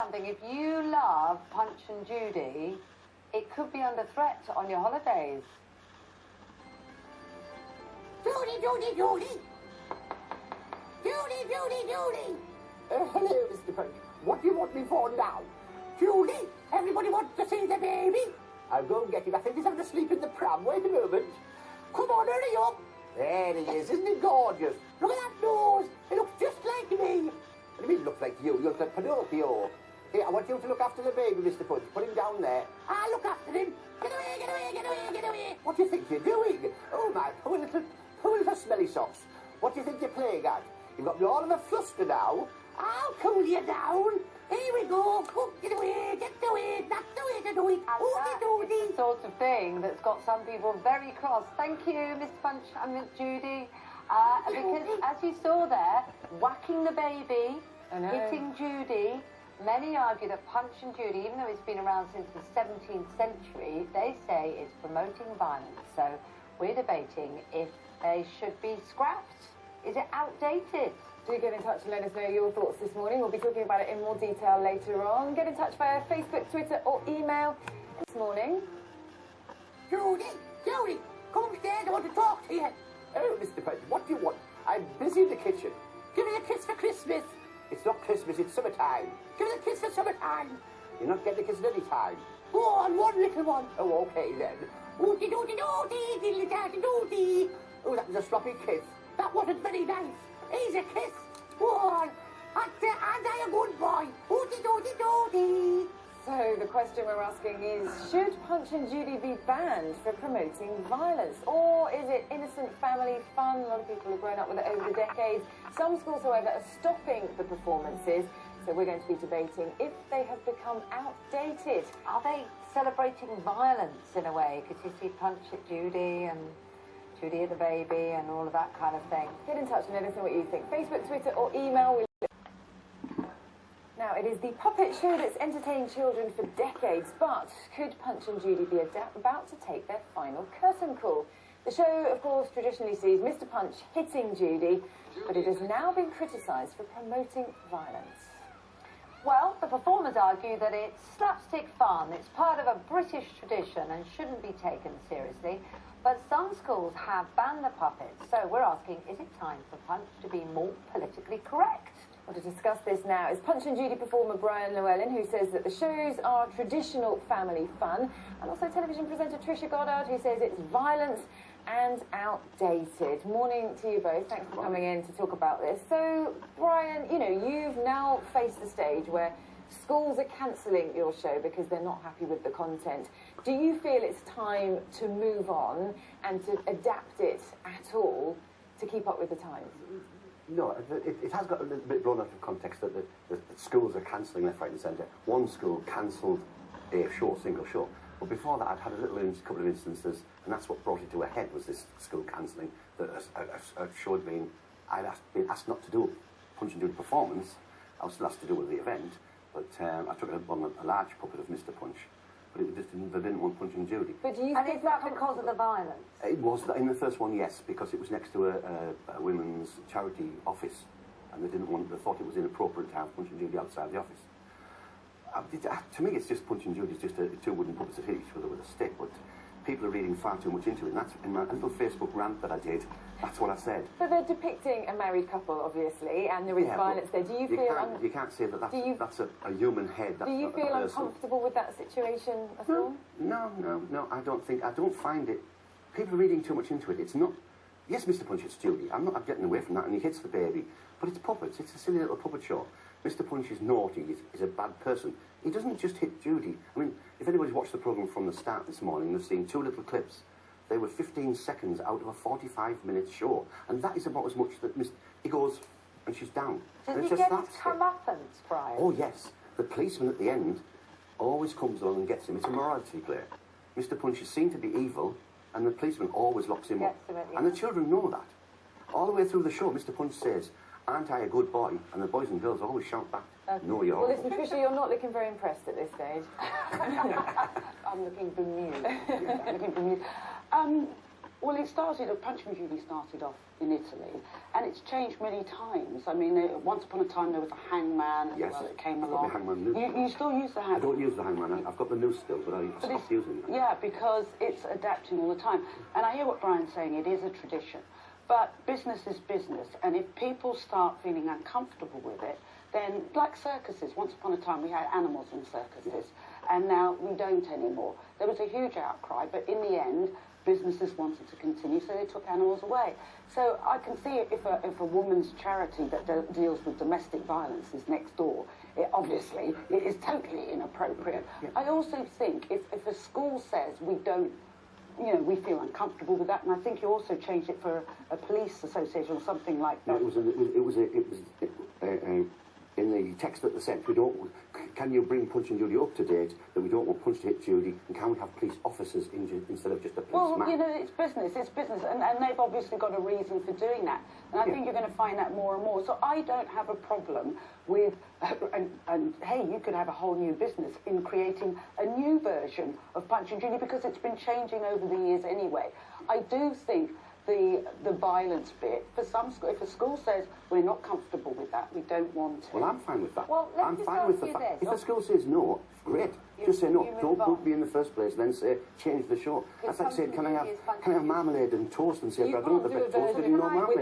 Something, if you love Punch and Judy, it could be under threat on your holidays. Judy, Judy, Judy! Judy, Judy, Judy! Hello, Mr. Punch. What do you want me for now? Judy, everybody wants to see the baby. I'll go and get him. I think he's having a sleep in the pram. Wait a moment. Come on, hurry up. There he is. Isn't he gorgeous? Look at that nose. He looks just like me. What do you mean look like you? You look like Pinocchio. Here, I want you to look after the baby, Mr. Punch. Put him down there. I'll look after him. Get away, get away, get away, get away. What do you think you're doing? Oh, my poor little smelly socks. What do you think you're playing at? You've got me all in a fluster now. I'll cool you down. Here we go. Oh, get away, that's the way to do it. It's the sort of thing that's got some people very cross. Thank you, Mr. Punch and Miss Judy. Because as you saw there, whacking the baby, hitting Judy, many argue that Punch and Judy, even though it's been around since the 17th century, they say it's promoting violence. So we're debating if they should be scrapped. Is it outdated? Do get in touch and let us know your thoughts this morning. We'll be talking about it in more detail later on. Get in touch via Facebook, Twitter or email this morning. Judy, Judy, come upstairs. I want to talk to you. Oh, Mr. Punch, what do you want? I'm busy in the kitchen. Give me a kiss for Christmas. It's not Christmas, it's summertime. Give me a kiss for summertime. You're not getting a kiss at any time. Go on, one little one. Oh, okay then. Ooty dooty dooty, diddly daddy dooty. Oh, that was a sloppy kiss. That wasn't very nice. Here's a kiss. Go on. And I a good boy. Ooty dooty dooty. So the question we're asking is, should Punch and Judy be banned for promoting violence? Or is it innocent family fun? A lot of people have grown up with it over the decades. Some schools, however, are stopping the performances. So we're going to be debating if they have become outdated. Are they celebrating violence in a way? Because you see Punch at Judy and Judy at the baby and all of that kind of thing. Get in touch and let us know what you think. Facebook, Twitter or email. Now, it is the puppet show that's entertained children for decades, but could Punch and Judy be about to take their final curtain call? The show, of course, traditionally sees Mr. Punch hitting Judy, but it has now been criticised for promoting violence. Well, the performers argue that it's slapstick fun, it's part of a British tradition and shouldn't be taken seriously, but some schools have banned the puppets, so we're asking, is it time for Punch to be more politically correct? Well, to discuss this now is Punch and Judy performer Llewellyn, who says that the shows are traditional family fun, and also television presenter Trisha, who says it's violence and outdated. Morning to you both. Thanks for coming in to talk about this. So, Brian, you know, you've now faced the stage where schools are cancelling your show because they're not happy with the content. Do you feel it's time to move on and to adapt it at all to keep up with the times? No, it has got a little bit blown out of context that the schools are cancelling left, right and centre. One school cancelled a single show. But before that, I'd had a couple of instances, and that's what brought it to a head, was this school cancelling, that a show had been asked not to do a Punch and Judy performance. I was still asked to do with the event, but I took it on a large puppet of Mr. Punch. But they didn't want Punch and Judy. But do you think is that because of the violence? It was, in the first one, yes, because it was next to a women's charity office, and they thought it was inappropriate to have Punch and Judy outside the office. To me, it's just Punch and Judy is just two wooden puppets that hit each other with a stick, but people are reading far too much into it, and that's in my little Facebook rant that I did. That's what I said. But they're depicting a married couple, obviously, and there is violence there. Do you feel... You can't say that that's a human head. That's do you feel uncomfortable with that situation at all? No, I don't find it... People are reading too much into it. It's not... Yes, Mr. Punch hits Judy. I'm getting away from that, and he hits the baby. But it's puppets. It's a silly little puppet show. Mr. Punch is naughty. He's a bad person. He doesn't just hit Judy. I mean, if anybody's watched the programme from the start this morning, they've seen two little clips. They were 15 seconds out of a 45-minute show. And that is about as much that he goes, and she's down. Does he get his comeuppance, Brian? Oh, yes. The policeman at the end always comes along and gets him. It's a morality play. Mr. Punch is seen to be evil, and the policeman always locks him up. And the children know that. All the way through the show, Mr. Punch says, "Aren't I a good boy?" And the boys and girls always shout back, okay. "No, you're." Well, listen, Trisha, you're not looking very impressed at this stage. I'm looking bemused. Well, Punch and Judy started off in Italy, and it's changed many times. I mean, once upon a time there was a hangman as well that came along. You still use the hangman? I don't use the hangman. I've got the noose still, but I stopped using it. Yeah, because it's adapting all the time. And I hear what Brian's saying, it is a tradition. But business is business, and if people start feeling uncomfortable with it, then, like circuses, once upon a time we had animals in circuses, and now we don't anymore. There was a huge outcry, but in the end, businesses wanted to continue, so they took animals away. So I can see if a woman's charity that deals with domestic violence is next door, obviously it is totally inappropriate. Yeah. I also think if a school says we don't, you know, we feel uncomfortable with that, and I think you also changed it for a police association or something like that. No, in the text that they sent, can you bring Punch and Judy up to date, that we don't want Punch to hit Judy, and can we have police officers injured instead of just a policeman? Well, you know, it's business, and they've obviously got a reason for doing that, and I think you're going to find that more and more. So I don't have a problem with, and hey, you could have a whole new business in creating a new version of Punch and Judy, because it's been changing over the years anyway. I do think the violence bit, for some school, if a school says we're not comfortable with that, we don't want it. Well, I'm fine with that. Well, I'm fine with the fact. If the school says no, great. Just say no. Don't book me in the first place. Then say change the show. That's like saying, can I have marmalade and toast, and say, I don't want the bit toast, and no marmalade.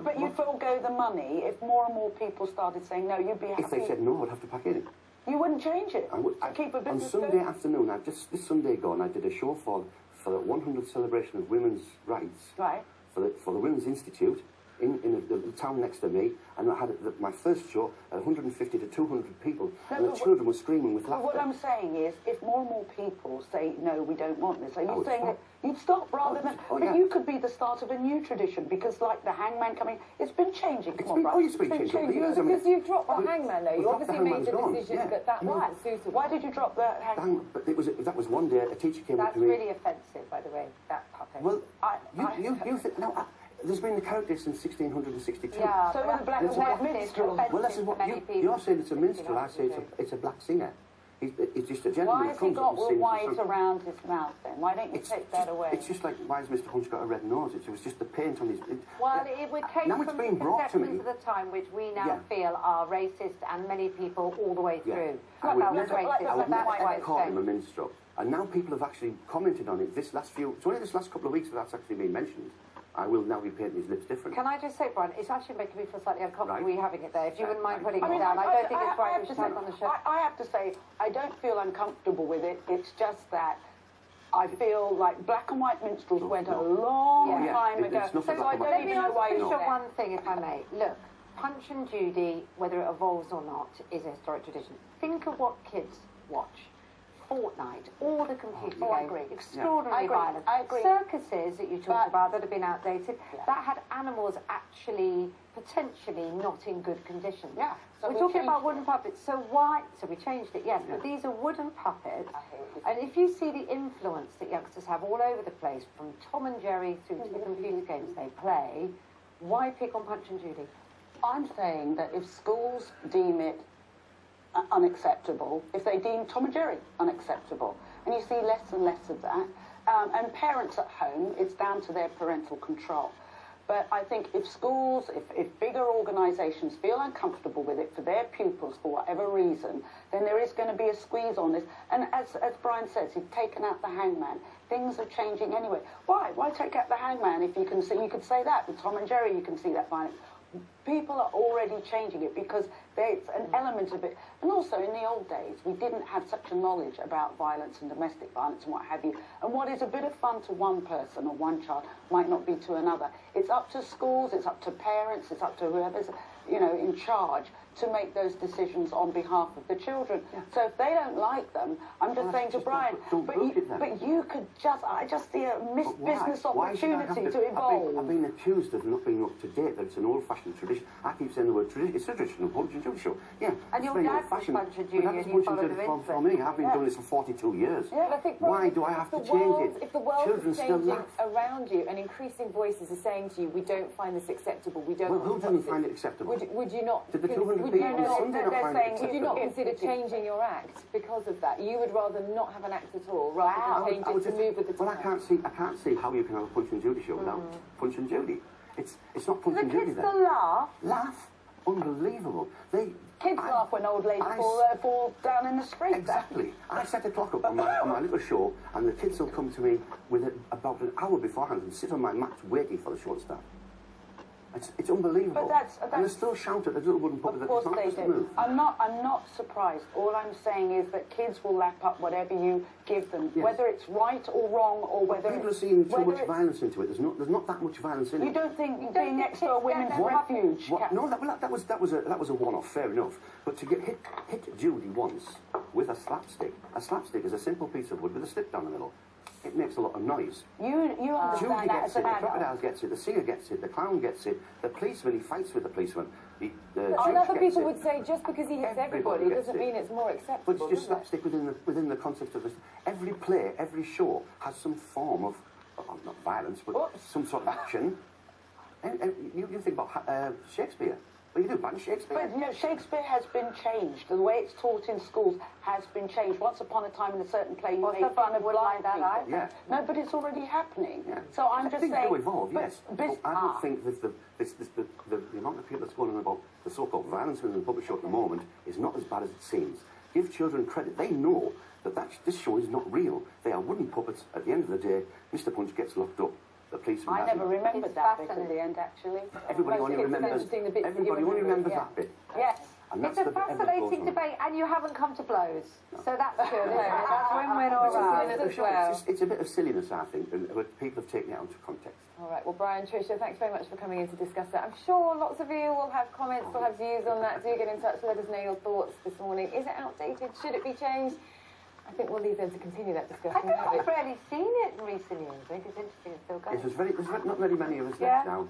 But you'd forego the money if more and more people started saying no. You'd be happy. If they said no, I'd have to pack it in. You wouldn't change it. I would. Keep a business on Sunday afternoon, this Sunday gone, I did a show for the 100th celebration of women's rights. Right. For the Women's Institute in the town next to me, and I had my first show at 150 to 200 people, and the children were screaming with laughter. What I'm saying is, if more and more people say, no, we don't want this, are you saying that you'd stop rather than... But you could be the start of a new tradition, because like the hangman coming, it's been changing. It's been changing. Because you've dropped the hangman, though. You obviously made the decision that wasn't suitable. Why did you drop the hangman? But that was one day a teacher came up to me... That's really offensive, by the way, that puppet. Well, you think... No, there's been the character since 1662. Yeah, so with the black and white minstrel. Well, this is what you're saying. It's a minstrel. I say it's a black singer. He's just a gentleman. Why has he got all white around his mouth then? Why don't you take that away? It's just like, why has Mr. Hunt's got a red nose? It was just the paint on his... Well, it came now from conceptions of the time which we now feel are racist, and many people all the way through. I would never call him a minstrel. And now people have actually commented on it. It's only this last couple of weeks that that's actually been mentioned. I will now be painting his lips different. Can I just say, Brian, it's actually making me feel slightly uncomfortable you having it there. If you wouldn't mind putting it down. I don't think it's right to take on the show. I have to say, I don't feel uncomfortable with it. It's just that I feel like black and white minstrels went a long time ago. So I don't even know why you're there. One thing, if I may. Look, Punch and Judy, whether it evolves or not, is a historic tradition. Think of what kids watch. Fortnite, all the computer games, extraordinary violence. I agree. Circuses that you talked about that have been outdated, that had animals actually, potentially not in good condition. Yeah. So we're talking about wooden puppets, so why? So we changed it, yes, but these are wooden puppets, and if you see the influence that youngsters have all over the place, from Tom and Jerry through to the computer games they play, why pick on Punch and Judy? I'm saying that if schools deem it unacceptable, if they deem Tom and Jerry unacceptable, and you see less and less of that, and parents at home, it's down to their parental control. But I think if schools, if bigger organisations feel uncomfortable with it for their pupils for whatever reason, then there is going to be a squeeze on this. And as Brian says, he's taken out the hangman. Things are changing anyway. Why? Why take out the hangman if you can see? You could say that with Tom and Jerry. You can see that violence. People are already changing it because there's an element of it. And also, in the old days, we didn't have such a knowledge about violence and domestic violence and what have you. And what is a bit of fun to one person or one child might not be to another. It's up to schools, it's up to parents, it's up to whoever's, you know, in charge to make those decisions on behalf of the children. So if they don't like them, I'm just saying to Brian, but you could I just see a missed business opportunity to evolve. I've been accused of not being up to date, that it's an old-fashioned tradition. I keep saying the word tradition. It's a traditional Punch and Judy show. Yeah, and your dad was Punch and Judy, and you followed him in. For me, I've been doing this for 42 years. Yeah, I think why do I have to change it? If the world is changing around you and increasing voices are saying to you, we don't find this acceptable, we don't... Well, who doesn't find it acceptable? Would you not... Did the 200 would be you on not, Sunday not they're find saying, it would you not acceptable. consider changing your act because of that? You would rather not have an act at all, rather than change it to move with the Well, times? I can't see how you can have a Punch and Judy show without Punch and Judy. It's not Punch The and Judy kids then. still laugh. Laugh. Unbelievable. Kids laugh when old ladies fall down in the street. Exactly. I set a clock up on my little show, and the kids will come to me with about an hour beforehand and sit on my mat waiting for the show to start. It's unbelievable. But that's and they still shout at the little wooden puppet Of that course it's not they supposed to do. move. I'm not surprised. All I'm saying is that kids will lap up whatever you give them, Yes. whether it's right or wrong, or whether People are it's, seeing too whether much it's- violence into it. There's not that much violence in it. You don't think don't being think next to a kids women's get that refuge? What? No, that was a one-off. Fair enough. But to get hit Judy once with a slapstick is a simple piece of wood with a slip down the middle. It makes a lot of noise. You Judy understand that gets as it, an the adult. crocodile gets it, the singer gets it, the clown gets it, the policeman, he fights with the policeman. The And judge other gets people it. would say just because he hits everybody gets doesn't it. mean it's more But acceptable, it's just does it? slapstick within the concept of this. Every play, every show has some form of, well, not violence, but some sort of action. And you think about Shakespeare. Well, you do ban Shakespeare. But you know, Shakespeare has been changed. The way it's taught in schools has been changed. Once upon a time, in a certain play, you Well, made some fun of people would blind like that, people. Yeah. No, but it's already happening. Yeah. So I'm just Things saying. do evolve, but yes. But, But I don't think that the amount of people that's going on about the so-called violence within the public show at the moment is not as bad as it seems. Give children credit. They know that this show is not real. They are wooden puppets. At the end of the day, Mr. Punch gets locked up. The policeman I hasn't. never remembered It's that bit at fascinating. the end, actually. Everybody Most only kids remembers. interesting, the bits that Everybody you only remember, remembers yeah. that bit. Yes. And It's that's a the bit everybody fascinating goes on. debate, and you haven't come to blows. So that's good, isn't it? That's win-win It's all a round. good The as show, well. it's a bit of silliness, I think, but people have taken it out of context. All right, well, Brian, Trisha, thanks very much for coming in to discuss that. I'm sure lots of you will have comments, will have views on that. Do get in touch, let us know your thoughts this morning. Is it outdated? Should it be changed? I think we'll leave them to continue that I discussion. think won't we? I've rarely seen it in recent years. I think it's interesting it's still going. Yes, there's not very many of us Yeah. left now,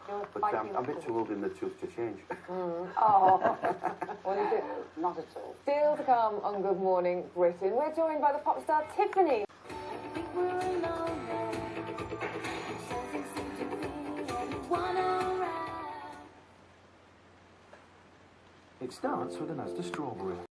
You're but fighting I'm a bit with too old in the tooth to change. Oh. What is it? Not at all. Still to come on Good Morning Britain. We're joined by the pop star Tiffany. It starts with an Asda strawberry.